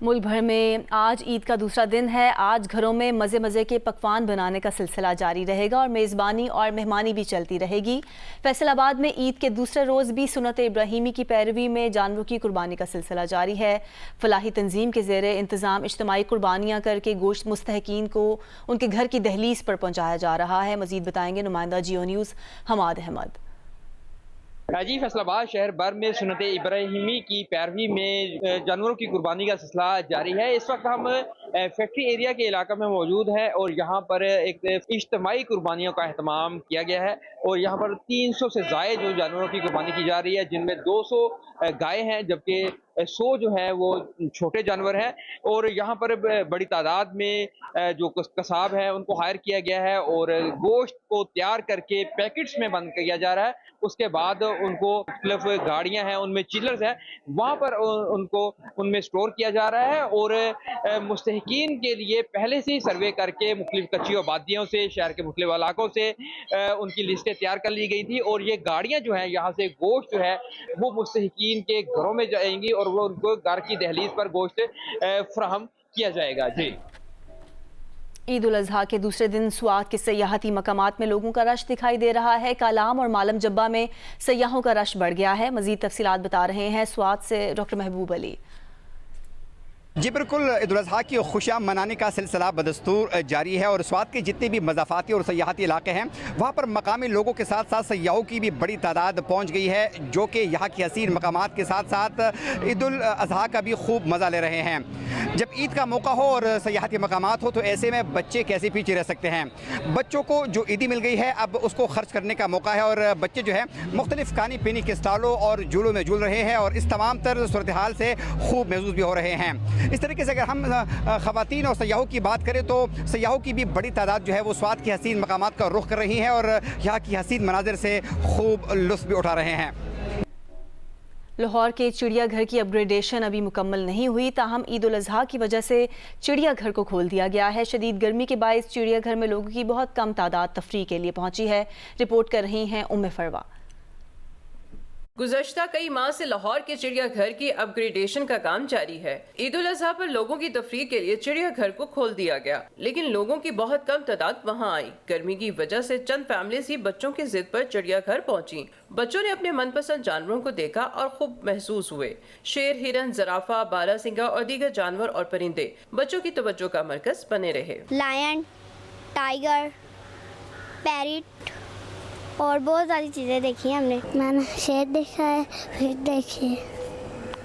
मुल्क भर में आज ईद का दूसरा दिन है। आज घरों में मज़े मज़े के पकवान बनाने का सिलसिला जारी रहेगा और मेज़बानी और मेहमानी भी चलती रहेगी। फैसलाबाद में ईद के दूसरे रोज़ भी सुन्नत इब्राहिमी की पैरवी में जानवरों की कुर्बानी का सिलसिला जारी है। फलाही तंजीम के ज़ेरे इंतज़ाम इज्तिमाई कुर्बानियाँ करके गोश्त मुस्तहकीन को उनके घर की दहलीज पर पहुँचाया जा रहा है। मज़ीद बताएंगे नुमाइंदा जियो न्यूज़ हमाद अहमद। जी, फैसलाबाद शहर भर में सुन्नत इब्राहिमी की पैरवी में जानवरों की कुर्बानी का सिलसिला जारी है। इस वक्त हम फैक्ट्री एरिया के इलाके में मौजूद हैं और यहाँ पर एक इज्तिमाई कुर्बानियों का अहतमाम किया गया है और यहाँ पर 300 से ज़ायद जो जानवरों की कुर्बानी की जा रही है, जिनमें 200 गाय हैं जबकि 100 जो है वो छोटे जानवर हैं। और यहाँ पर बड़ी तादाद में जो कसाब है उनको हायर किया गया है और गोश्त को तैयार करके पैकेट्स में बंद किया जा रहा है। उसके बाद उनको मुख्तलिफ गाड़ियां हैं, उनमें चिलर्स हैं, वहाँ पर उनको उनमें स्टोर किया जा रहा है और मुस्तहिकीन के लिए पहले से ही सर्वे करके मुख्तलिफ कच्ची आबादियों से, शहर के मुख्तलिफ इलाकों से उनकी लिस्टें तैयार कर ली गई थी और ये गाड़ियाँ जो हैं यहाँ से गोश्त जो है वो मुस्तहिकीन के घरों में जाएंगी और वो उनको घर की दहलीज पर गोश्त फराहम किया जाएगा। जी, ईद उल अजहा के दूसरे दिन स्वात के सयाहती मकामात में लोगों का रश दिखाई दे रहा है। कालाम और मालम जब्बा में सयाहों का रश बढ़ गया है। मजीद तफसीलात बता रहे हैं स्वात से डॉक्टर महबूब अली। जी बिल्कुल, ईद उल अज़हा की खुशियाँ मनाने का सिलसिला बदस्तूर जारी है और स्वात के जितने भी मज़ाफ़ाती और सयाहती इलाके हैं वहाँ पर मकामी लोगों के साथ साथ सयाहों की भी बड़ी तादाद पहुँच गई है, जो कि यहाँ की हसीन मकामात के साथ साथ ईद उल अज़हा का भी खूब मज़ा ले रहे हैं। जब ईद का मौका हो और सयाहती मकामात हो तो ऐसे में बच्चे कैसे पीछे रह सकते हैं। बच्चों को जो ईदी मिल गई है अब उसको खर्च करने का मौका है और बच्चे जो है मुख्तलिफ खाने पीने के स्टॉलों और झूलों में झूल रहे हैं और इस तमाम तर सूरत हाल से खूब महसूस भी हो रहे हैं। इस तरीके से अगर हम ख़वातीन और सयाहों की बात करें तो सयाहों की भी बड़ी तादाद जो है वो स्वात की हसीन मकामात का रुख कर रही है और यहाँ की हसीन मनाजिर से खूब लुत्फ़ भी उठा रहे हैं। लाहौर के चिड़ियाघर की अपग्रेडेशन अभी मुकम्मल नहीं हुई, ताहम ईद उल अजहा की वजह से चिड़ियाघर को खोल दिया गया है। शदीद गर्मी के बायस चिड़ियाघर में लोगों की बहुत कम तादाद तफरीह के लिए पहुंची है। रिपोर्ट कर रही हैं उम्मे फरवा। गुज़श्ता कई माह से लाहौर के चिड़ियाघर की अपग्रेडेशन का काम जारी है। ईद उल अजहा पर लोगों की तफरीह के लिए चिड़ियाघर को खोल दिया गया, लेकिन लोगों की बहुत कम तादाद वहां आई। गर्मी की वजह से चंद फैमिलीज ही बच्चों की जिद पर चिड़ियाघर पहुंची। बच्चों ने अपने मनपसंद जानवरों को देखा और खूब महसूस हुए। शेर, हिरन, जराफा, बारहसिंगा और दीगर जानवर और परिंदे बच्चों की तवज्जो का मरकज बने रहे। लायन, टाइगर, पैरट और बहुत सारी चीज़ें देखी हैं हमने। मैंने शेर देखा है, फिर देखे,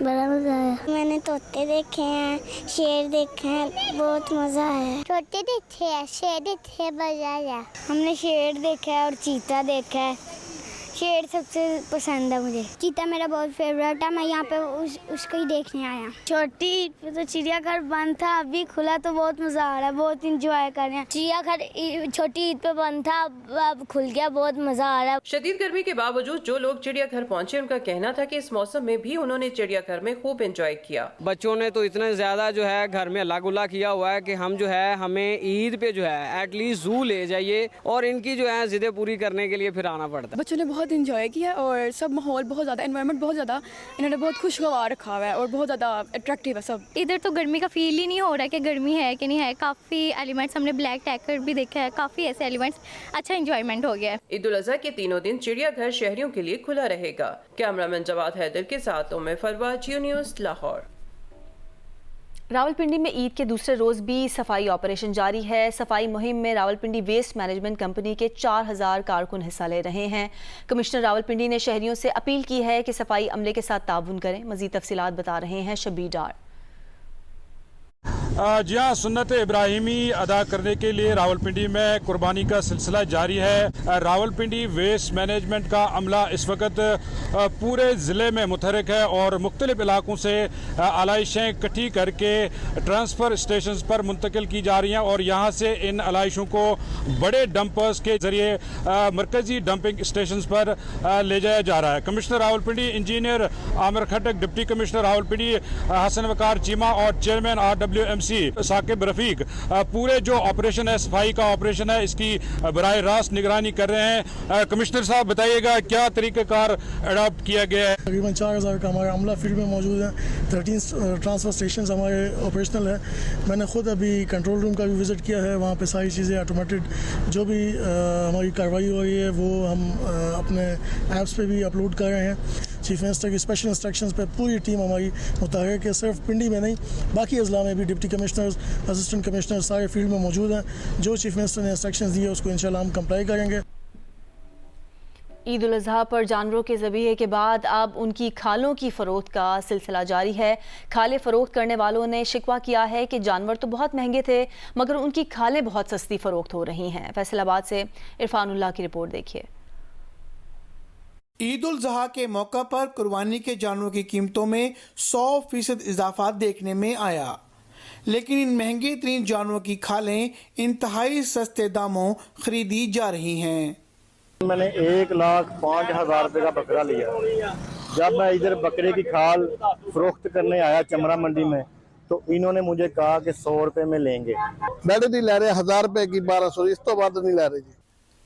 बड़ा मज़ा आया। मैंने तोते देखे हैं, शेर देखे हैं, बहुत मज़ा आया। तोते देखे हैं, शेर देखे, मज़ा आया। हमने शेर देखा है और चीता देखा है। शेर सबसे पसंद है मुझे। चीता मेरा बहुत फेवरेट है, मैं यहाँ पे उसको ही देखने आया। छोटी ईद पे तो चिड़ियाघर बंद था, अभी खुला तो बहुत मज़ा आ रहा है, बहुत इंजॉय कर रहे हैं। चिड़ियाघर छोटी ईद पे बंद था, अब खुल गया, बहुत मज़ा आ रहा है। शदीद गर्मी के बावजूद जो लोग चिड़ियाघर पहुँचे उनका कहना था कि इस मौसम में भी उन्होंने चिड़ियाघर में खूब इंजॉय किया। बच्चों ने तो इतना ज़्यादा जो है घर में अल्लाह गुल्ला किया हुआ है कि हम जो है हमें ईद पे जो है एटलीस्ट जू ले जाइए और इनकी जो है जिद्दें पूरी करने के लिए फिर आना पड़ता है। बच्चों ने बहुत इंजॉय किया और सब माहौल बहुत ज़्यादा, एनवायरनमेंट बहुत ज़्यादा इन्होंने बहुत खुशगवार रखा हुआ है और बहुत ज़्यादा अट्रैक्टिव है सब। इधर तो गर्मी का फील ही नहीं हो रहा है कि गर्मी है कि नहीं है। काफ़ी एलिमेंट्स हमने ब्लैक टैकर भी देखा है, काफ़ी ऐसे एलिमेंट्स, अच्छा इंजॉयमेंट हो गया है। ईद उल अजहा के तीनों दिन चिड़ियाघर शहरियों के लिए खुला रहेगा। कैमरामैन जवाद हैदर के साथ उम्मे फरवा, जियो न्यूज़, लाहौर। रावलपिंडी में ईद के दूसरे रोज़ भी सफाई ऑपरेशन जारी है। सफाई मुहिम में रावलपिंडी वेस्ट मैनेजमेंट कंपनी के 4000 कारकुन हिस्सा ले रहे हैं। कमिश्नर रावलपिंडी ने शहरियों से अपील की है कि सफाई अमले के साथ ताउन करें। मज़ीद तफसीलात बता रहे हैं शबीर डार। जी हाँ, सुन्नत इब्राहिमी अदा करने के लिए रावलपिंडी में कुर्बानी का सिलसिला जारी है। रावलपिंडी वेस्ट मैनेजमेंट का अमला इस वक्त पूरे ज़िले में मुतहरिक है और मुख्तलिफ इलाकों से आलाइशें इकट्ठी करके ट्रांसफ़र स्टेशन पर मुंतकिल की जा रही हैं और यहाँ से इन आलाइशों को बड़े डंपर्स के ज़रिए मरकज़ी डंपिंग स्टेशन पर ले जाया जा रहा है। Commissioner Rawalpindi engineer Aamir Khattak, deputy commissioner Rawalpindi Hassan Waqar Cheema और chairman RWMC AMC Saqib Rafiq पूरे जो ऑपरेशन है, सफाई का ऑपरेशन है, इसकी बराह रास्त निगरानी कर रहे हैं। कमिश्नर साहब बताइएगा क्या तरीक़ाकार अडॉप्ट किया गया है? तकरीबन 4000 का हमारा अमला फील्ड में मौजूद है। 13 ट्रांसफ़र स्टेशन हमारे ऑपरेशनल है। मैंने ख़ुद अभी कंट्रोल रूम का भी विज़िट किया है। वहाँ पे सारी चीज़ें ऑटोमेटेड जो भी हमारी कार्रवाई हो रही है वो हम अपने ऐप्स पे भी अपलोड कर रहे हैं। चीफ मिनिस्टर की स्पेशल इंस्ट्रक्शंस पे पूरी टीम हमारी मुतहर्रिक है, सिर्फ पिंडी में नहीं बाकी अजला में भी डिप्टी कमिश्नर्स, असिस्टेंट कमिश्नर सारे फील्ड में मौजूद हैं। जो चीफ मिनिस्टर ने इंस्ट्रक्शंस दिए उसको इंशाल्लाह हम कंप्लाई करेंगे। ईद उल अज़हा पर जानवरों के ज़बीहे के बाद अब उनकी खालों की फ़रोख्त का सिलसिला जारी है। खालें फ़रोख्त करने वालों ने शिकवा किया है कि जानवर तो बहुत महंगे थे मगर उनकी खालें बहुत सस्ती फ़रोख्त हो रही हैं। फैसलाबाद से इरफानुल्लाह की रिपोर्ट देखिए। ईद उल ज़हा के मौका पर कुर्बानी के जानवरों की कीमतों में 100% इजाफा देखने में आया, लेकिन इन महंगे तरीन जानवरों की खालें इंतहाई सस्ते दामों खरीदी जा रही हैं। मैंने 1,05,000 रुपए का बकरा लिया। जब मैं इधर बकरे की खाल फरोख्त करने आया चमड़ा मंडी में तो इन्होंने मुझे कहा कि 100 रुपए में लेंगे। बैठे नहीं ले रहे, 1000 रुपए की 1200, इस तो बाद नहीं ले रहे जी।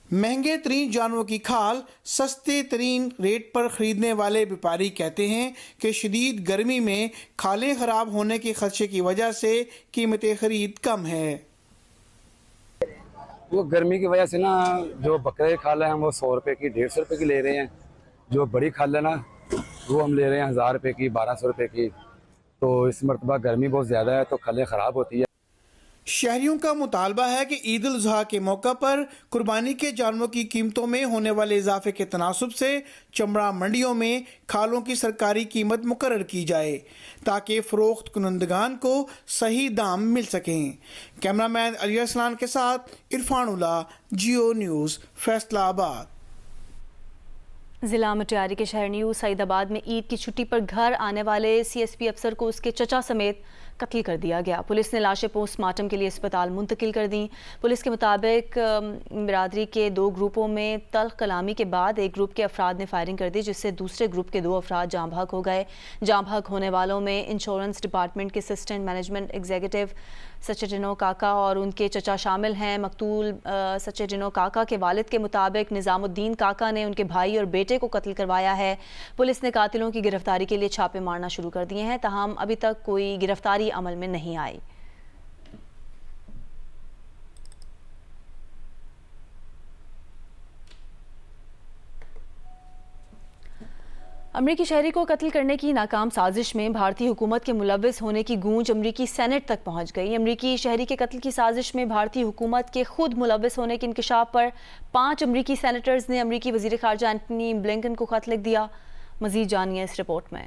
महंगे तरीन जानवरों की खाल सस्ते तरीन रेट पर खरीदने वाले व्यापारी कहते हैं कि शदीद गर्मी में खालें खराब होने के खदशे की वजह से कीमतें खरीद कम है। वो गर्मी की वजह से ना जो बकरे की खाल है हम वो 100 रुपए की 150 रुपए की ले रहे हैं। जो बड़ी खाल है ना वो हम ले रहे हैं 1000 रुपए की 1200 रुपए की। तो इस मरतबा गर्मी बहुत ज़्यादा है तो खालें ख़राब होती है। शहरियों का मुतालबा है कि ईद उल ज़ुहा के मौका पर कुर्बानी के जानवरों की कीमतों में होने वाले इजाफे के तनासुब से चमड़ा मंडियों में खालों की सरकारी कीमत मुकर्रर की जाए ताकि फ़रोख्त कुनंदगान को सही दाम मिल सकें। कैमरामैन अली असलान के साथ इरफानुल्लाह, जियो न्यूज़, फैसलाबाद। ज़िला मटियारी के शहर न्यू सईदाबाद में ईद की छुट्टी पर घर आने वाले CSP अफसर को उसके चचा समेत कत्ल कर दिया गया। पुलिस ने लाशें पोस्टमार्टम के लिए अस्पताल मुंतकिल कर दी। पुलिस के मुताबिक बिरादरी के 2 ग्रुपों में तल्ख कलामी के बाद एक ग्रुप के अफराद ने फायरिंग कर दी जिससे दूसरे ग्रुप के 2 अफराद जाँ बहक हो गए। जाँ बहक होने वालों में इंश्योरेंस डिपार्टमेंट के असिस्टेंट मैनेजमेंट एग्जीक्यूटिव सचेटिनो काका और उनके चचा शामिल हैं। मकतूल सचेटिनो काका के वालिद के मुताबिक निज़ामुद्दीन काका ने उनके भाई और बेटे को कत्ल करवाया है। पुलिस ने कातिलों की गिरफ्तारी के लिए छापे मारना शुरू कर दिए हैं, ताहम अभी तक कोई गिरफ्तारी अमल में नहीं आई। अमरीकी शहरी को कत्ल करने की नाकाम साजिश में भारतीय हुकूमत के मुलव्विस होने की गूंज अमरीकी सेनेट तक पहुंच गई। अमरीकी शहरी के कत्ल की साजिश में भारतीय हुकूमत के खुद मुलव्विस होने के इंकशाफ पर 5 अमरीकी सेनेटर्स ने अमरीकी वज़ीर ख़ारजा एंटनी ब्लिंकन को खत लिख दिया। मज़ीद जानिए इस रिपोर्ट में।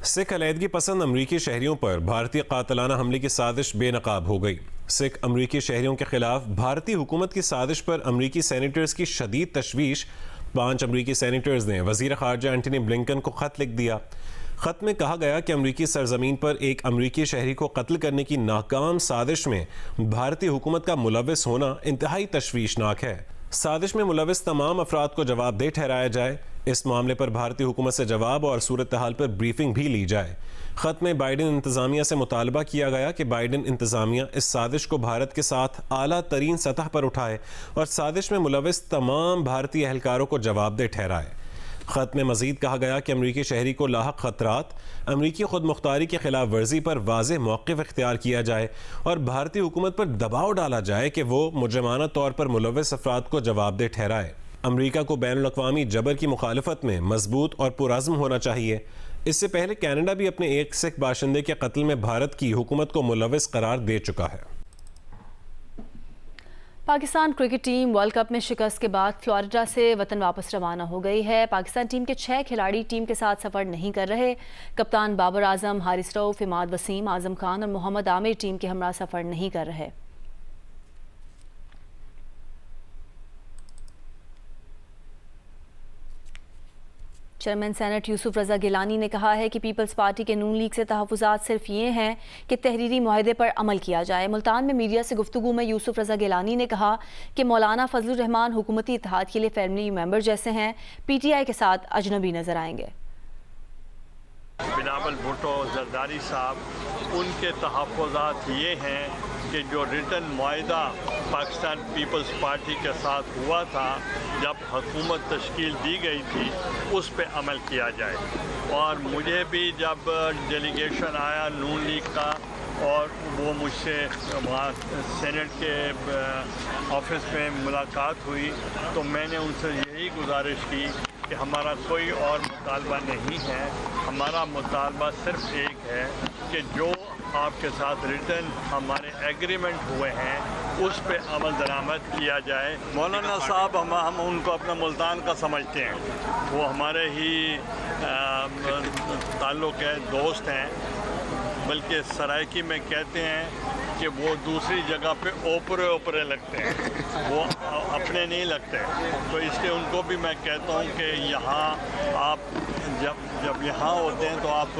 सिख अलहदगी पसंद अमरीकी शहरियों पर भारतीय कातलाना हमले की साजिश बेनकाब हो गई। सिख अमरीकी शहरियों के खिलाफ भारतीय हुकूमत की साजिश पर अमरीकी सेनेटर्स की शदीद तशवीश। 5 अमरीकी सेनेटर्स ने वज़ीर ख़ारजा एंटनी ब्लिंकन को ख़त लिख दिया। ख़त में कहा गया कि अमरीकी सरजमीन पर एक अमरीकी शहरी को कत्ल करने की नाकाम साजिश में भारतीय हुकूमत का मुलव्विस होना इंतहाई तशवीशनाक है। साजिश में मुलव्विस तमाम अफराद को जवाबदेह ठहराया जाए। इस मामले पर भारतीय हुकूमत से जवाब और सूरत हाल पर ब्रीफिंग भी ली जाए। ख़त में बाइडेन इंतज़ामिया से मुतालबा किया गया कि बाइडेन इंतज़ामिया इस साजिश को भारत के साथ आला तरीन सतह पर उठाए और साजिश में मुलव्विस तमाम भारतीय एहलकारों को जवाबदेह ठहराए। ख़त में मज़ीद कहा गया कि अमरीकी शहरी को लाहक ख़तरात, अमरीकी खुद मुख्तारी की खिलाफ वर्जी पर वाज़ेह मौक़िफ़ इख्तियार किया जाए और भारतीय हुकूमत पर दबाव डाला जाए कि वो मुजरमाना तौर पर मुलव्विस अफराद को जवाबदेह ठहराए। अमरीका को बैनुल अक़वामी जबर की मुखालफत में मजबूत और पुरअज़्म होना चाहिए। इससे पहले कनाडा भी अपने एक सिख बाशिंदे के कत्ल में भारत की हुकूमत को मुलव्विस करार दे चुका है। Pakistan cricket team world cup में शिकस्त के बाद फ्लोरिडा से वतन वापस रवाना हो गई है। पाकिस्तान टीम के 6 खिलाड़ी टीम के साथ सफ़र नहीं कर रहे। कप्तान बाबर आजम, हारिस रऊफ, इमाद वसीम, आजम खान और मोहम्मद आमिर टीम के हमरा सफ़र नहीं कर रहे। चेयरमैन सेनेट यूसुफ रजा गिलानी ने कहा है कि पीपल्स पार्टी के नून लीग से तहफ़्फ़ुज़ात सिर्फ ये हैं कि तहरीरी मुआहदे पर अमल किया जाए। मुल्तान में मीडिया से गुफ्तगू में यूसुफ रजा गिलानी ने कहा कि मौलाना फजलुर रहमान हुकूमती इत्तेहाद के लिए फैमिली मेंबर जैसे हैं, PTI के साथ अजनबी नजर आएंगे। बिलावल भुट्टो जरदारी साहब, उनके तहफ़्फ़ुज़ात ये हैं कि जो रिटन मुआहदा पाकिस्तान पीपल्स पार्टी के साथ हुआ था जब हुकूमत तश्कील दी गई थी, उस पे अमल किया जाए। और मुझे भी जब डेलीगेशन आया नून लीग का और वो मुझसे वहाँ सेनेट के ऑफिस में मुलाकात हुई, तो मैंने उनसे यही गुजारिश की कि हमारा कोई और मुतालबा नहीं है, हमारा मुतालबा सिर्फ एक है कि जो आपके साथ रिटन हमारे एग्रीमेंट हुए हैं उस पे अमल दरामद किया जाए। मौलाना साहब हम उनको अपना मुल्तान का समझते हैं, वो हमारे ही ताल्लुक़ है, दोस्त हैं, बल्कि सराइकी में कहते हैं कि वो दूसरी जगह पे ओपरे लगते हैं, वो अपने नहीं लगते। तो इसलिए उनको भी मैं कहता हूँ कि यहाँ आप जब यहाँ होते हैं तो आप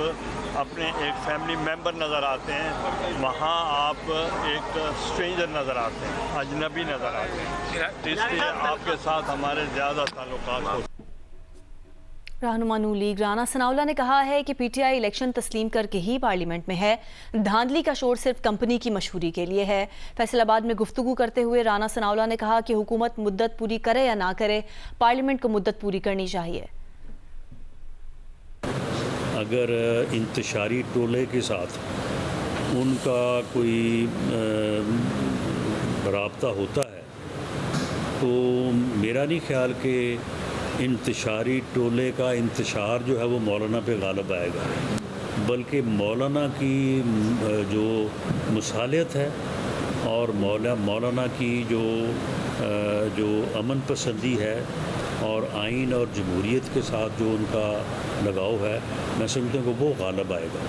अपने एक फैमिली मेंबर नज़र आते हैं, वहाँ आप एक स्ट्रेंजर नज़र आते हैं, अजनबी नज़र आते हैं, इसलिए आपके साथ हमारे ज़्यादा ताल्लुकात होते हैं। रहनुमा नून लीग राना सनाउल्लाह ने कहा है कि पीटीआई इलेक्शन तस्लीम करके ही पार्लियामेंट में है, धांधली का शोर सिर्फ कंपनी की मशहूरी के लिए है। फैसलाबाद में गुफ्तगू करते हुए राना सनाउल्लाह ने कहा कि हुकूमत मुद्दत पूरी करे या ना करे, पार्लियामेंट को मुद्दत पूरी करनी चाहिए। अगर इंतशारी टोले के साथ उनका कोई राब्ता होता है तो मेरा नहीं ख्याल कि इंतशारी टोले का इंतशार जो है वो मौलाना पे गालिब आएगा, बल्कि मौलाना की जो मुसालियत है और मौलाना की जो अमन पसंदी है और आइन और जमहूरियत के साथ जो उनका लगाव है, मैं समझता हूँ कि वो गालिब आएगा।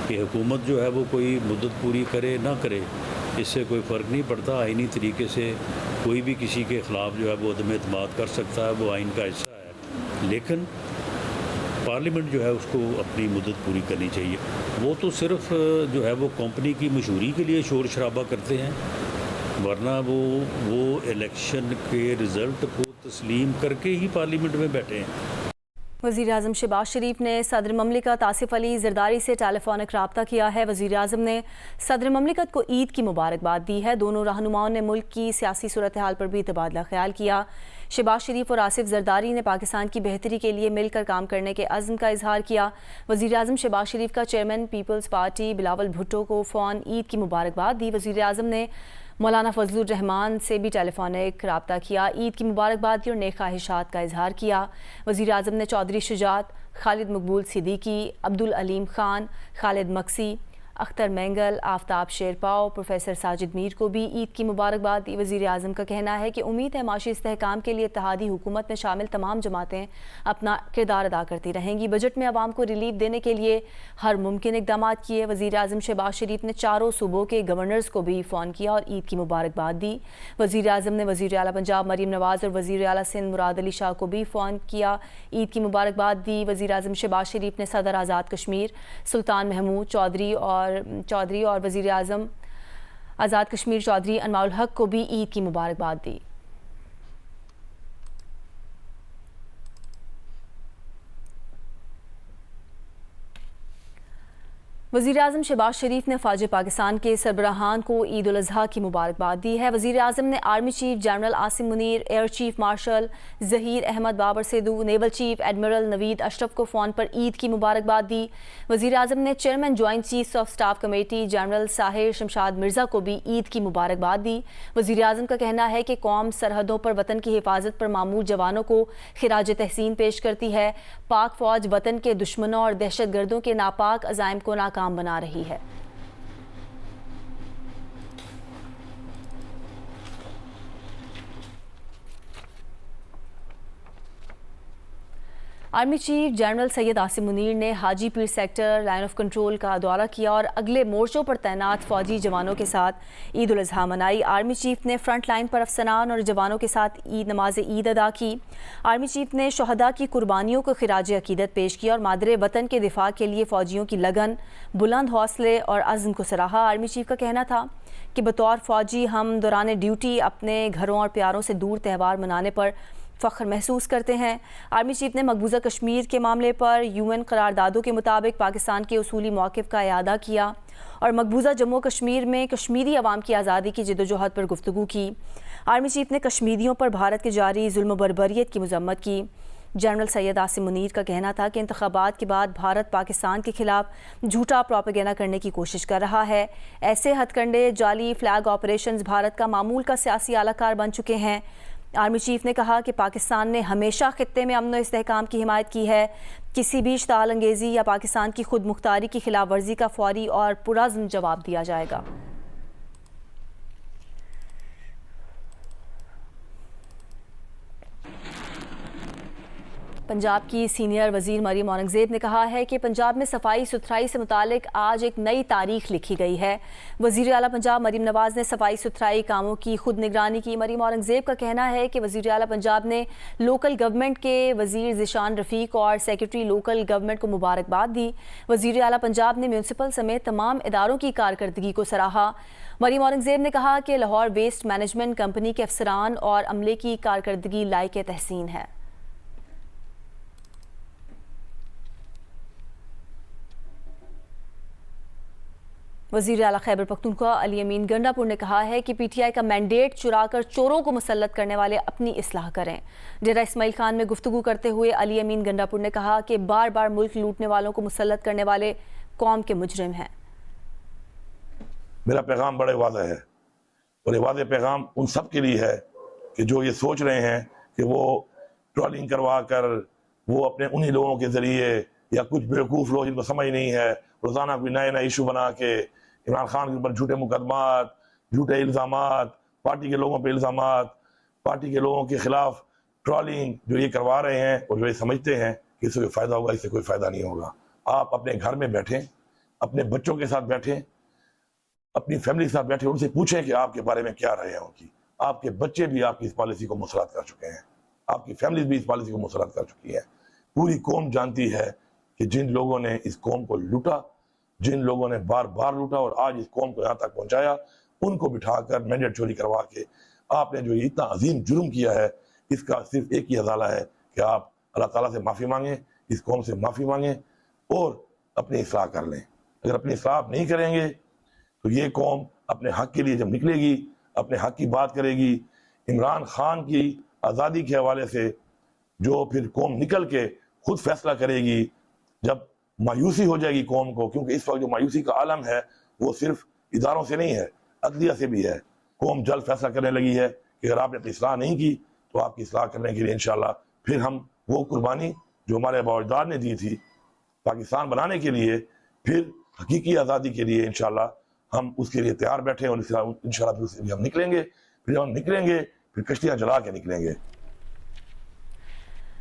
कि हुकूमत जो है वो कोई मुद्दत पूरी करे ना करे, इससे कोई फ़र्क नहीं पड़ता। आइनी तरीके से कोई भी किसी के ख़िलाफ़ जो है वो अदम एतमाद कर सकता है, वो आइन का हिस्सा है, लेकिन पार्लियामेंट जो है उसको अपनी मुद्दत पूरी करनी चाहिए। वो तो सिर्फ जो है वो कंपनी की मशहूरी के लिए शोर शराबा करते हैं, वरना वो इलेक्शन के रिज़ल्ट को तस्लीम करके ही पार्लियामेंट में बैठे हैं। वज़ीर आज़म शहबाज शरीफ ने सदर ममलिकत आसिफ अली ज़रदारी से टेलीफोनिक रब्ता किया है। वज़ीर आज़म ने सदर ममलिकत को ईद की मुबारकबाद दी है। दोनों रहनुमाओं ने मुल्क की सियासी सूरत हाल पर भी तबादला ख्याल किया। शहबाज शरीफ और आसिफ ज़रदारी ने पाकिस्तान की बेहतरी के लिए मिलकर काम करने के अज़्म का इजहार किया। वज़ीर आज़म शहबाज शरीफ का चेयरमैन पीपल्स पार्टी बिलावल भुट्टो को फ़ोन ईद की मुबारकबाद दी। वज़ीर आज़म ने मौलाना फजलुर रहमान से भी टेलीफोनिक रब्ता किया, ईद की मुबारकबाद दी और नेक ख्वाहिशात का इजहार किया। वज़ीर आज़म ने चौधरी शुजात, खालिद मकबूल सिद्दीकी, अब्दुल अलीम खान, खालिद मक्सी, अख्तर मेंगल, आफ्ताब शेरपाव, प्रोफेसर साजिद मीर को भी ईद की मुबारकबाद दी। वज़ीर आज़म का कहना है कि उम्मीद है माशी इस्तेहकाम के लिए इत्तेहादी हुकूमत में शामिल तमाम जमातें अपना किरदार अदा करती रहेंगी। बजट में आवाम को रिलीफ देने के लिए हर मुमकिन इकदाम किए। वज़ीर आज़म शहबाज शरीफ ने चारों सूबों के गवर्नर्स को भी फ़ोन किया और ईद की मुबारकबाद दी। वज़ीर आज़म ने वज़ीर आला पंजाब मरीम नवाज़ और वज़ीर आला सिंध मुराद अली शाह को भी फ़ोन किया, ईद की मुबारकबाद दी। वज़ीर आज़म शहबाज शरीफ ने सदर आज़ाद कश्मीर सुल्तान महमूद चौधरी और वज़ीर आज़म आज़ाद कश्मीर चौधरी अनवाउल हक को भी ईद की मुबारकबाद दी। वज़ीर आज़म शहबाज शरीफ ने फ़ौज पाकिस्तान के सरबराहान को ईद उल अज़हा की मुबारकबाद दी है। वज़ीर आज़म ने army chief general Asim Munir, air chief marshal Zaheer Ahmed Babar Sidhu, naval chief admiral Naveed Ashraf को फ़ोन पर ईद की मुबारकबाद दी। वज़ीर आज़म ने chairman joint chiefs of staff committee general Sahir Shamshad Mirza को भी ईद की मुबारकबाद दी। वज़ीर आज़म का कहना है कि कौम सरहदों पर वतन की हिफाजत पर मामूर जवानों को खिराज तहसीन पेश करती है। पाक फ़ौज वतन के दुश्मनों और दहशत गर्दों के नापाक अज़ाइम को नाकाम बना रही है। Army chief general Syed Asim Munir ने Haji Pir sector line of control का दौरा किया और अगले मोर्चों पर तैनात फौजी जवानों के साथ ईद उल अज़हा मनाई। आर्मी चीफ ने फ्रंट लाइन पर अफसरान और जवानों के साथ नमाज ईद अदा की। आर्मी चीफ ने शहदा की कुर्बानियों को खिराज अकीदत पेश किया और मादरे वतन के दिफा के लिए फ़ौजियों की लगन, बुलंद हौसले और अज़्म को सराहा। आर्मी चीफ का कहना था कि बतौर फ़ौजी हम दौरान ड्यूटी अपने घरों और प्यारों से दूर त्यौहार मनाने पर फ़ख्र महसूस करते हैं। आर्मी चीफ ने मकबूजा कश्मीर के मामले पर UN करारदादों के मुताबिक पाकिस्तान के उसूली मौक़िफ़ का इआदा किया और मकबूजा जम्मू कश्मीर में कश्मीरी अवाम की आज़ादी की जद्दोजहद पर गुफ्तगू की। आर्मी चीफ ने कश्मीरियों पर भारत के जारी जुल्म बर्बरियत की मज़म्मत की। जनरल सैयद आसिम मुनीर का कहना था कि इंतखाबात के बाद भारत पाकिस्तान के खिलाफ झूठा प्रोपेगेंडा करने की कोशिश कर रहा है। ऐसे हथकंडे, जाली फ्लैग ऑपरेशंस भारत का मामूल का सियासी आलाकार बन चुके हैं। आर्मी चीफ ने कहा कि पाकिस्तान ने हमेशा खित्ते में अमन व इस्तेहकाम की हिमायत की है। किसी भी इश्ताल अंगेज़ी या पाकिस्तान की खुद मुख्तारी की खिलाफ वर्जी का फौरी और पुरअज़्म जवाब दिया जाएगा। पंजाब की सीनियर वज़ीर मरीम औरंगज़ेब ने कहा है कि पंजाब में सफाई सुथराई से मुतालिक आज एक नई तारीख लिखी गई है। वज़ीर आला पंजाब मरीम नवाज़ ने सफाई सुथराई कामों की खुद निगरानी की। मरीम औरंगज़ेब का कहना है कि वज़ीर आला पंजाब ने लोकल गवर्नमेंट के वज़ीर ज़िशान रफ़ीक और सेक्रेटरी लोकल गवर्नमेंट को मुबारकबाद दी। वज़ीर आला पंजाब ने म्यूनसिपल समेत तमाम इदारों की कारकर्दगी को सराहा। मरीम औरंगज़ेब ने कहा कि लाहौर वेस्ट मैनेजमेंट कंपनी के अफसरान और अमले की कारकर्दगी लायक तहसीन है। वज़ीर आला खैबर पख्तूनख्वा अली अमीन गंडापुर ने कहा है कि PTI का मैंडेट चुराकर चोरों को मुसल्लत करने वाले अपनी इस्लाह करें। डेरा इस्माइल खान में गुफ्तगू करते हुए अली अमीन गंडापुर ने कहा कि बार बार मुल्क लूटने वालों को मुसल्लत करने वाले कौम के मुजरिम हैं। मेरा पैगाम बड़े वादा है और ये वादे पैगाम उन सब के लिए है कि जो ये सोच रहे हैं कि वो ट्रॉलिंग करवा कर वो अपने उन्हीं लोगों के ज़रिए या कुछ बेवकूफ़ लोग जिनको समझ नहीं है रोज़ाना कोई नए नए इशू बना के इमरान खान के ऊपर झूठे मुकदमात, झूठे इल्ज़ामात, पार्टी के लोगों पे इल्ज़ामात, पार्टी के लोगों के ख़िलाफ़ ट्रॉलिंग जो ये करवा रहे हैं और जो ये समझते हैं कि इससे कोई फ़ायदा होगा, इससे कोई फ़ायदा नहीं होगा। आप अपने घर में बैठें, अपने बच्चों के साथ बैठें, अपनी फैमिली के साथ बैठे, उनसे पूछें कि आपके बारे में क्या राय है उनकी। आपके बच्चे भी आपकी इस पॉलिसी को मुसरत कर चुके हैं, आपकी फैमिली भी इस पॉलिसी को मुसरत कर चुकी है। पूरी कौम जानती है कि जिन लोगों ने इस कौम को लूटा, जिन लोगों ने बार बार लूटा और आज इस कौम को यहाँ तक पहुँचाया, उनको बिठाकर मैंडेट चोरी करवा के आपने जो इतना अजीम जुर्म किया है, इसका सिर्फ एक ही हवाला है कि आप अल्लाह ताला से माफ़ी मांगें, इस कौम से माफ़ी मांगें और अपनी इस्लाह कर लें। अगर अपनी इस्लाह नहीं करेंगे तो ये कौम अपने हक़ के लिए जब निकलेगी, अपने हक़ की बात करेगी, इमरान खान की आज़ादी के हवाले से जो फिर कौम निकल के खुद फैसला करेगी, जब मायूसी हो जाएगी कौम को, क्योंकि इस वक्त जो मायूसी का आलम है वो सिर्फ इदारों से नहीं है, अदलिया से भी है। कौम जल्द फैसला करने लगी है कि अगर आपने अपनी इस्लाह नहीं की तो आपकी इस्लाह करने के लिए इंशाल्लाह फिर हम वो कुर्बानी जो हमारे बावजदार ने दी थी पाकिस्तान बनाने के लिए, फिर हकीकी आज़ादी के लिए इंशाल्लाह हम उसके लिए तैयार बैठे और इंशाल्लाह उसके लिए हम निकलेंगे। फिर जब हम निकलेंगे फिर कश्तियाँ जला के निकलेंगे।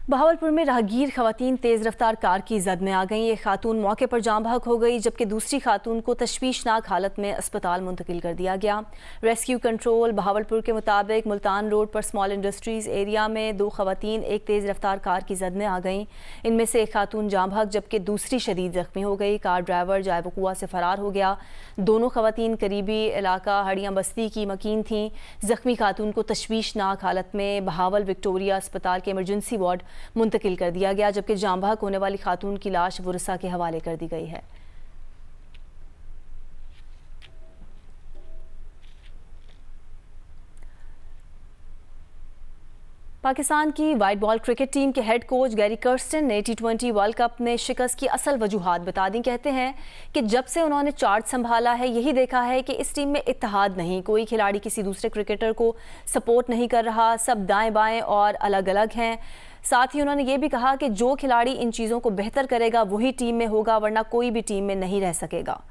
बहावलपुर में राहगीर खवातीन तेज़ रफ्तार कार की जद में आ गई। एक खातून मौके पर जाँ बहक हो गई जबकि दूसरी खातून को तशवीशनाक हालत में अस्पताल मुंतकिल कर दिया गया। रेस्क्यू कंट्रोल बहावलपुर के मुताबिक मुल्तान रोड पर स्मॉल इंडस्ट्रीज़ एरिया में दो खवातीन एक तेज़ रफ्तार कार की जद में आ गईं। इनमें से एक खातून जाँ बहक जबकि दूसरी शदीद ज़ख्मी हो गई। कार ड्राइवर जायवकुआ से फ़रार हो गया। दोनों खवातीन करीबी इलाका हड़ियाँ बस्ती की मकीन थीं। ज़ख्मी खातून को तशवीशनाक हालत में बहावल विक्टोरिया अस्पताल के इमरजेंसी वार्ड मुंतकिल कर दिया गया जबकि जाँ बहक होने वाली खातून की लाश वुरसा के हवाले कर दी गई है। पाकिस्तान की वाइट बॉल क्रिकेट टीम के हेड कोच गैरी कर्स्टन ने T20 वर्ल्ड कप में शिकस्त की असल वजूहात बता दी। कहते हैं कि जब से उन्होंने चार्ज संभाला है यही देखा है कि इस टीम में इत्तेहाद नहीं, कोई खिलाड़ी किसी दूसरे क्रिकेटर को सपोर्ट नहीं कर रहा, सब दाएं बाएं और अलग अलग हैं। साथ ही उन्होंने ये भी कहा कि जो खिलाड़ी इन चीज़ों को बेहतर करेगा वही टीम में होगा, वरना कोई भी टीम में नहीं रह सकेगा।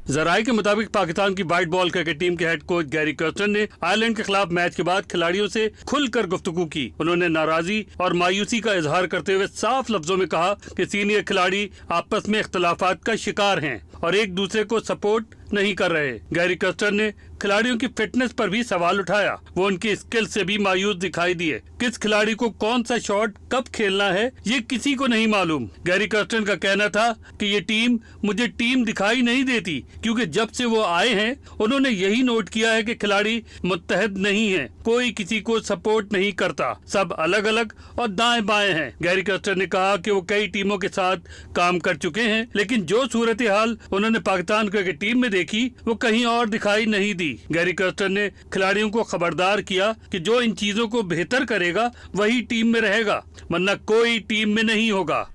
ज़राए के मुताबिक पाकिस्तान की वाइट बॉल क्रिकेट टीम के हेड कोच गैरी कर्स्टन ने आयरलैंड के खिलाफ मैच के बाद खिलाड़ियों से खुलकर गुफ्तगू की। उन्होंने नाराजगी और मायूसी का इजहार करते हुए साफ लफ्जों में कहा कि सीनियर खिलाड़ी आपस में इख्तलाफात का शिकार हैं और एक दूसरे को सपोर्ट नहीं कर रहे। गैरी कर्स्टर ने खिलाड़ियों की फिटनेस पर भी सवाल उठाया। वो उनकी स्किल से भी मायूस दिखाई दिए। किस खिलाड़ी को कौन सा शॉट कब खेलना है ये किसी को नहीं मालूम। गैरी कर्स्टर का कहना था कि ये टीम मुझे टीम दिखाई नहीं देती, क्योंकि जब से वो आए हैं उन्होंने यही नोट किया है कि खिलाड़ी मुत्तहद नहीं है, कोई किसी को सपोर्ट नहीं करता, सब अलग अलग और दाएं बाएं हैं। गैरी कर्स्टर ने कहा कि वो कई टीमों के साथ काम कर चुके हैं, लेकिन जो सूरत हाल उन्होंने पाकिस्तान क्रिकेट टीम में देखी वो कहीं और दिखाई नहीं दी। गैरी कर्स्टर ने खिलाड़ियों को खबरदार किया कि जो इन चीजों को बेहतर करेगा वही टीम में रहेगा, वरना कोई टीम में नहीं होगा।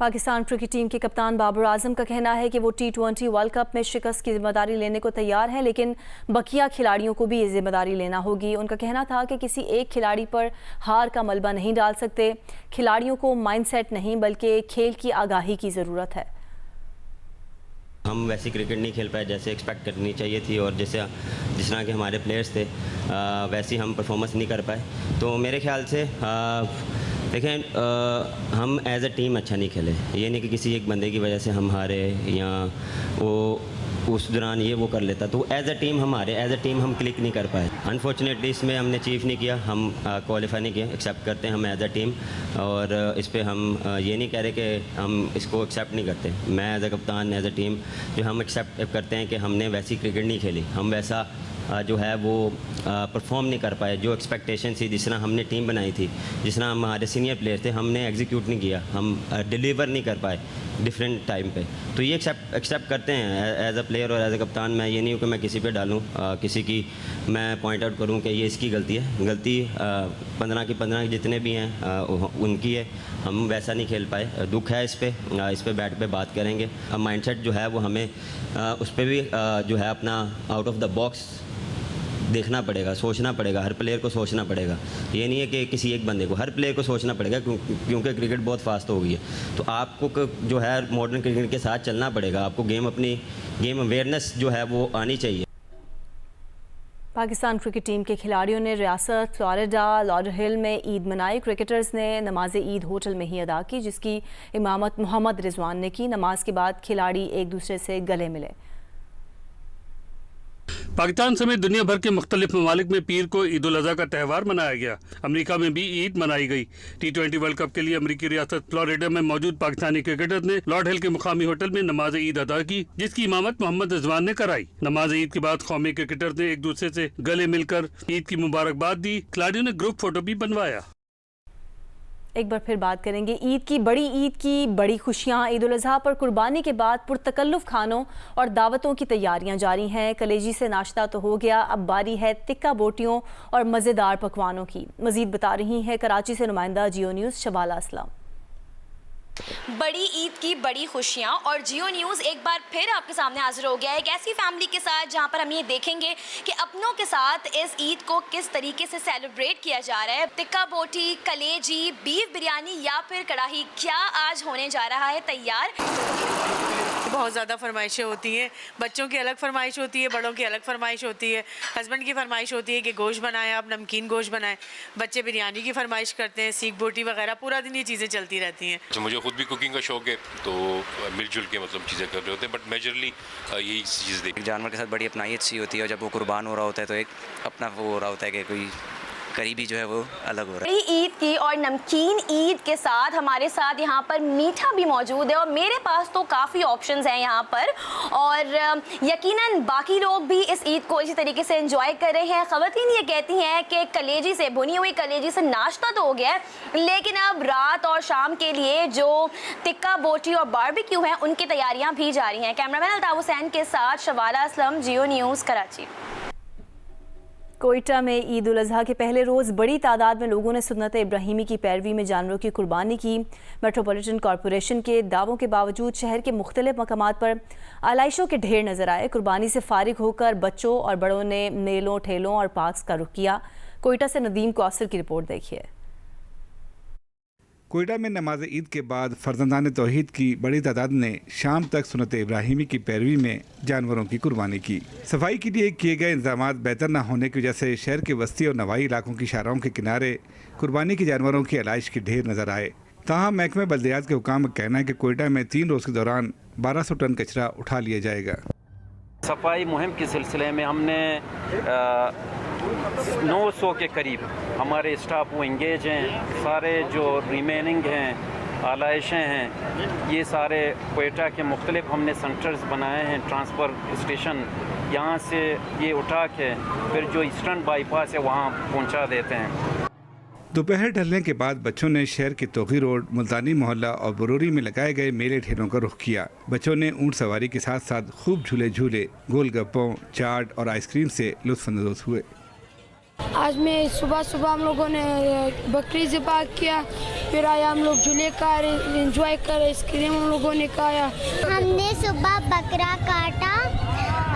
पाकिस्तान क्रिकेट टीम के कप्तान बाबर आजम का कहना है कि वो T20 वर्ल्ड कप में शिकस्त की जिम्मेदारी लेने को तैयार है, लेकिन बकिया खिलाड़ियों को भी ये जिम्मेदारी लेना होगी। उनका कहना था कि किसी एक खिलाड़ी पर हार का मलबा नहीं डाल सकते। खिलाड़ियों को माइंडसेट नहीं बल्कि खेल की आगाही की ज़रूरत है। हम वैसी क्रिकेट नहीं खेल पाए जैसे एक्सपेक्ट करनी चाहिए थी, और जिस तरह के हमारे प्लेयर्स थे वैसी हम परफॉर्मेंस नहीं कर पाए। तो मेरे ख्याल से देखें, हम एज अ टीम अच्छा नहीं खेले। ये नहीं कि किसी एक बंदे की वजह से हम हारे या वो उस दौरान ये वो कर लेता, तो as a team as a team हम क्लिक नहीं कर पाए। अनफॉर्चुनेटली इसमें हमने अचीव नहीं किया, हम क्वालिफाई नहीं किया। एक्सेप्ट करते हैं हम एज अ टीम, और इस पर हम ये नहीं कह रहे कि हम इसको एक्सेप्ट नहीं करते। मैं एज अ कप्तान एज अ टीम जो हम एक्सेप्ट करते हैं कि हमने वैसी क्रिकेट नहीं खेली, हम वैसा जो है वो परफॉर्म नहीं कर पाए। जो एक्सपेक्टेशन थी, जिस तरह हमने टीम बनाई थी, जिस तरह हमारे सीनियर प्लेयर थे, हमने एग्जीक्यूट नहीं किया, हम डिलीवर नहीं कर पाए डिफरेंट टाइम पे। तो ये एक्सेप्ट करते हैं एज अ प्लेयर और एज अ कप्तान। मैं ये नहीं हूँ कि मैं किसी पे डालूँ, किसी की मैं पॉइंट आउट करूँ कि ये इसकी गलती है। गलती 15 की 15 जितने भी हैं उनकी है। हम वैसा नहीं खेल पाए, दुख है इस पे बैठ पे बात करेंगे। माइंडसेट जो है वो हमें उस पर भी जो है अपना आउट ऑफ द बॉक्स देखना पड़ेगा, सोचना पड़ेगा। हर प्लेयर को सोचना पड़ेगा, ये नहीं है कि किसी एक बंदे को, हर प्लेयर को सोचना पड़ेगा, क्योंकि क्रिकेट बहुत फास्ट हो गई है। तो आपको जो है मॉडर्न क्रिकेट के साथ चलना पड़ेगा। आपको अपनी गेम अवेयरनेस जो है वो आनी चाहिए। पाकिस्तान क्रिकेट टीम के खिलाड़ियों ने रियासत फ्लोरिडा लॉडरहिल में ईद मनाई। क्रिकेटर्स ने नमाज ईद होटल में ही अदा की, जिसकी इमामत मोहम्मद रिजवान ने की। नमाज के बाद खिलाड़ी एक दूसरे से गले मिले। पाकिस्तान समेत दुनिया भर के मुख्तलिफ ममालिक में पीर को ईद उल अज़हा का त्यौहार मनाया गया। अमेरिका में भी ईद मनाई गई। T20 वर्ल्ड कप के लिए अमेरिकी रियासत फ्लोरिडा में मौजूद पाकिस्तानी क्रिकेटर्स ने लॉर्ड हिल के मुकामी होटल में नमाज ईद अदा की, जिसकी इमामत मोहम्मद रिजवान ने कराई। नमाज ईद के बाद कौमी क्रिकेटर्स ने एक दूसरे से गले मिलकर ईद की मुबारकबाद दी। खिलाड़ियों ने ग्रुप फोटो भी बनवाया। एक बार फिर बात करेंगे ईद की बड़ी खुशियां। ईद उल अज़हा पर कुर्बानी के बाद पुरतकल्लुफ़ खानों और दावतों की तैयारियां जारी हैं। कलेजी से नाश्ता तो हो गया, अब बारी है तिक्का बोटियों और मज़ेदार पकवानों की। मज़ीद बता रही हैं कराची से नुमाइंदा जियो न्यूज़ शबाला असलम। बड़ी ईद की बड़ी खुशियां और जियो न्यूज़ एक बार फिर आपके सामने हाजिर हो गया है एक ऐसी फैमिली के साथ जहां पर हम ये देखेंगे कि अपनों के साथ इस ईद को किस तरीके से सेलिब्रेट किया जा रहा है। तिक्का बोटी, कलेजी, बीफ बिरयानी या फिर कढ़ाई, क्या आज होने जा रहा है तैयार। बहुत ज़्यादा फरमाइशें होती हैं, बच्चों की अलग फरमाइश होती है, बड़ों की अलग फरमाइश होती है। हस्बैंड की फरमाइश होती है कि गोश्त बनाएं, आप नमकीन गोश्त बनाएं। बच्चे बिरयानी की फरमाइश करते हैं, सीख बोटी वगैरह, पूरा दिन ये चीज़ें चलती रहती हैं। तो मुझे खुद भी कुकिंग का शौक है, तो मिलजुल के मतलब चीज़ें कर रहे होते हैं, बट मेजरली यही चीज़ देखिए। जानवर के साथ बड़ी अपनाइत सी होती है, और जब वो कुर्बान हो रहा होता है तो एक अपना वो हो रहा होता है कि कोई करीबी जो है वो अलग हो रहा है। ईद की और नमकीन ईद के साथ हमारे साथ यहाँ पर मीठा भी मौजूद है, और मेरे पास तो काफ़ी ऑप्शंस हैं यहाँ पर, और यकीनन बाकी लोग भी इस ईद को इसी तरीके से एंजॉय कर रहे हैं। ख़वातीन ये कहती हैं कि कलेजी से, भुनी हुई कलेजी से नाश्ता तो हो गया है, लेकिन अब रात और शाम के लिए जो तिक्का बोटी और बारबेक्यू हैं उनकी तैयारियाँ भी जारी हैं। कैमरामैन अल्ताफ हुसैन के साथ शबाला असलम, जियो न्यूज़ कराची। कोयटा में ईद उल अज़हा के पहले रोज़ बड़ी तादाद में लोगों ने सुन्नत इब्राहिमी की पैरवी में जानवरों की कुर्बानी की। मेट्रोपॉलिटन कॉरपोरेशन के दावों के बावजूद शहर के मुख्तलिफ मकामात पर आलाइशों के ढेर नज़र आए। कुर्बानी से फारिग होकर बच्चों और बड़ों ने मेलों, ठेलों और पार्क्स का रुख किया। कोयटा से नदीम कौसर की रिपोर्ट देखिए। कोयटा में नमाज ईद के बाद फर्जंदान तौहीद की बड़ी तादाद ने शाम तक सुन्नत इब्राहिमी की पैरवी में जानवरों की कुर्बानी की। सफाई के लिए किए गए इंतजाम बेहतर न होने की वजह से शहर के वस्ती और नवाई इलाकों की शाहराहों के किनारे कुर्बानी के जानवरों की आलाइश के ढेर नजर आए। ताहम महकमे बल्दियात के हुकाम का कहना है कि कोयटा में 3 रोज के दौरान 1200 टन कचरा उठा लिया जाएगा। सफाई मुहिम के सिलसिले में हमने 900 के करीब हमारे स्टाफ वो इंगेज हैं। सारे जो रिमेनिंग हैं आलाइशें हैं, ये सारे कोयटा के मुख्तलिफ हमने सेंटर्स बनाए हैं, ट्रांसफ़र स्टेशन, यहाँ से ये उठा के फिर जो ईस्टर्न बाईपास है वहाँ पहुँचा देते हैं। दोपहर ढलने के बाद बच्चों ने शहर के तोगी रोड, मुल्तानी मोहल्ला और बरूरी में लगाए गए मेले ठेलों का रुख किया। बच्चों ने ऊँट सवारी के साथ साथ खूब झूले झूले, गोलगप्पों, चाट और आइसक्रीम से लुत्फ़अंदोज़ हुए। आज में सुबह हम लोगों ने बकरी ज़िबा किया, फिर आया हम लोग झूले का एंजॉय कर, आइसक्रीम हम लोगों ने खाया। हमने सुबह बकरा काटा,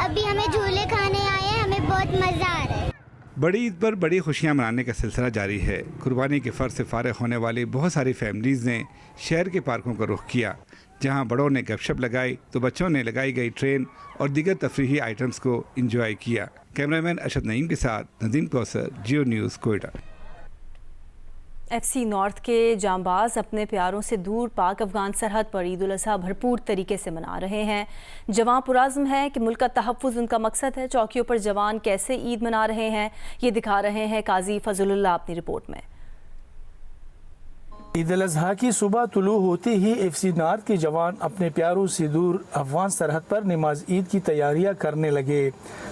अभी हमें झूले खाने आए, हमें बहुत मज़ा आ रहा है। बड़ी ईद पर बड़ी खुशियां मनाने का सिलसिला जारी है। कुर्बानी के फ़र्ज से फारिग होने वाली बहुत सारी फैमिलीज़ ने शहर के पार्कों का रुख किया। जहां बड़ों ने गपशप लगाई तो बच्चों ने लगाई गई ट्रेन और दीगर तफरीही आइटम्स को इंजॉय किया। कैमरामैन अशद नईम के साथ नदीम कौसर, जियो न्यूज़, कोयटा। FC नॉर्थ के जांबाज अपने प्यारों से दूर पाक अफगान सरहद पर ईद उल अज़हा भरपूर तरीके से मना रहे हैं। जवान पुराज़्म हैं कि मुल्क का तहफ़्फ़ुज़ उनका मकसद है। चौकियों पर जवान कैसे ईद मना रहे हैं ये दिखा रहे हैं काजी फजलुल्लाह अपनी रिपोर्ट में। ईद उल अज़हा की सुबह तुलू होते ही FC नॉर्थ के जवान अपने प्यारों से दूर अफगान सरहद पर नमाज ईद की तैयारियां करने लगे।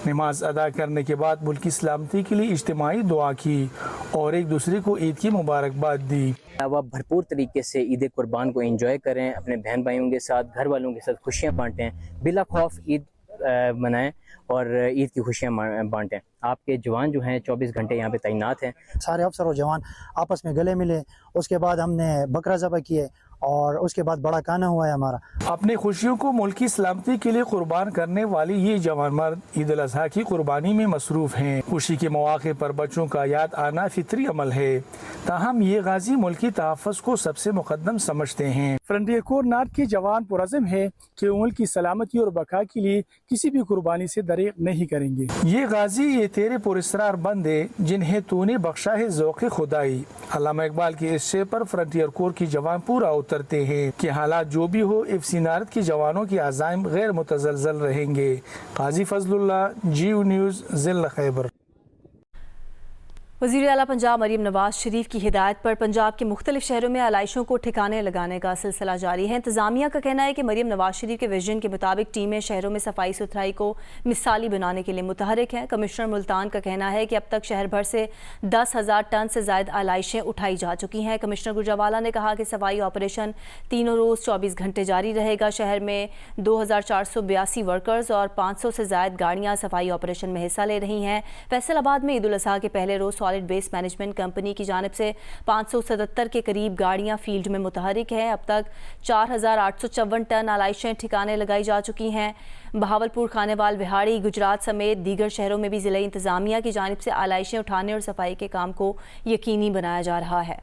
नमाज अदा करने के बाद मुल्क की सलामती के लिए इज्तिमाई दुआ की और एक दूसरे को ईद की मुबारकबाद दी। अब आप भरपूर तरीके से ईद कुर्बान को एंजॉय करें, अपने बहन भाइयों के साथ, घर वालों के साथ खुशियाँ बांटें, बिला खौफ ईद मनाएं और ईद की खुशियाँ बांटें। आपके जवान जो हैं 24 घंटे यहाँ पे तैनात हैं। सारे अफसर और जवान आपस में गले मिले, उसके बाद हमने बकरा ज़बह किए और उसके बाद बड़ा खाना हुआ है हमारा। अपनी खुशियों को मुल्क की सलामती के लिए कुर्बान करने वाली ये जवान मर्द ईद उल अज़हा की कुर्बानी में मसरूफ हैं। खुशी के मौके पर बच्चों का याद आना फितरी अमल है, ताहम ये गाजी मुल्क की तहफ़्फ़ुज़ को सबसे मुकद्दम समझते हैं। फ्रंटियर कोर नॉर्थ के जवान पुरज़्म है कि मुल्क की सलामती और बका के लिए किसी भी कुर्बानी से दरेक नहीं करेंगे। ये गाजी ये तेरे पुरस्कार बंदे जिन्हें तूने बख्शा है ज़ौक़ खुदाई। अल्लामा इकबाल के इस शेर पर फ्रंटियर कोर की जवान पूरा उतरते हैं कि हालात जो भी हो FC नॉर्थ के जवानों के अज़ाइम गैर मुतज़लज़ल रहेंगे। काजी फजलुल्लाह, जियो न्यूज़, ज़िला खैबर। वज़ीर आला पंजाब मरीम नवाज शरीफ की हिदायत पर पंजाब के मुख्तलिफ शहरों में आलाइशों को ठिकाने लगाने का सिलसिला जारी है। इंतज़ामिया का कहना है कि मरीम नवाज शरीफ के विजन के मुताबिक टीमें शहरों में सफाई सुथराई को मिसाली बनाने के लिए मुतहरिक हैं। कमिश्नर मुल्तान का कहना है कि अब तक शहर भर से 10,000 टन से ज़ायद आलाइशें उठाई जा चुकी हैं। कमिश्नर गुजरावाला ने कहा कि सफाई ऑपरेशन तीनों रोज़ 24 घंटे जारी रहेगा। शहर में 2,482 वर्कर्स और 500 से ज़ायद गाड़ियाँ सफाई ऑपरेशन में हिस्सा ले रही हैं। फैसलाबाद में ईद उल अज़हा के पहले रोज़ सॉलिड वेस्ट मैनेजमेंट कंपनी की जानिब से 577 के करीब गाड़ियां फील्ड में मुतहरिक हैं। अब तक 4,854 टन आलाइशें ठिकाने लगाई जा चुकी हैं। बहावलपुर, खानेवाल, बिहाड़ी, गुजरात समेत दीगर शहरों में भी ज़िला इंतज़ामिया की जानिब से आलाइशें उठाने और सफाई के काम को यकीनी बनाया जा रहा है।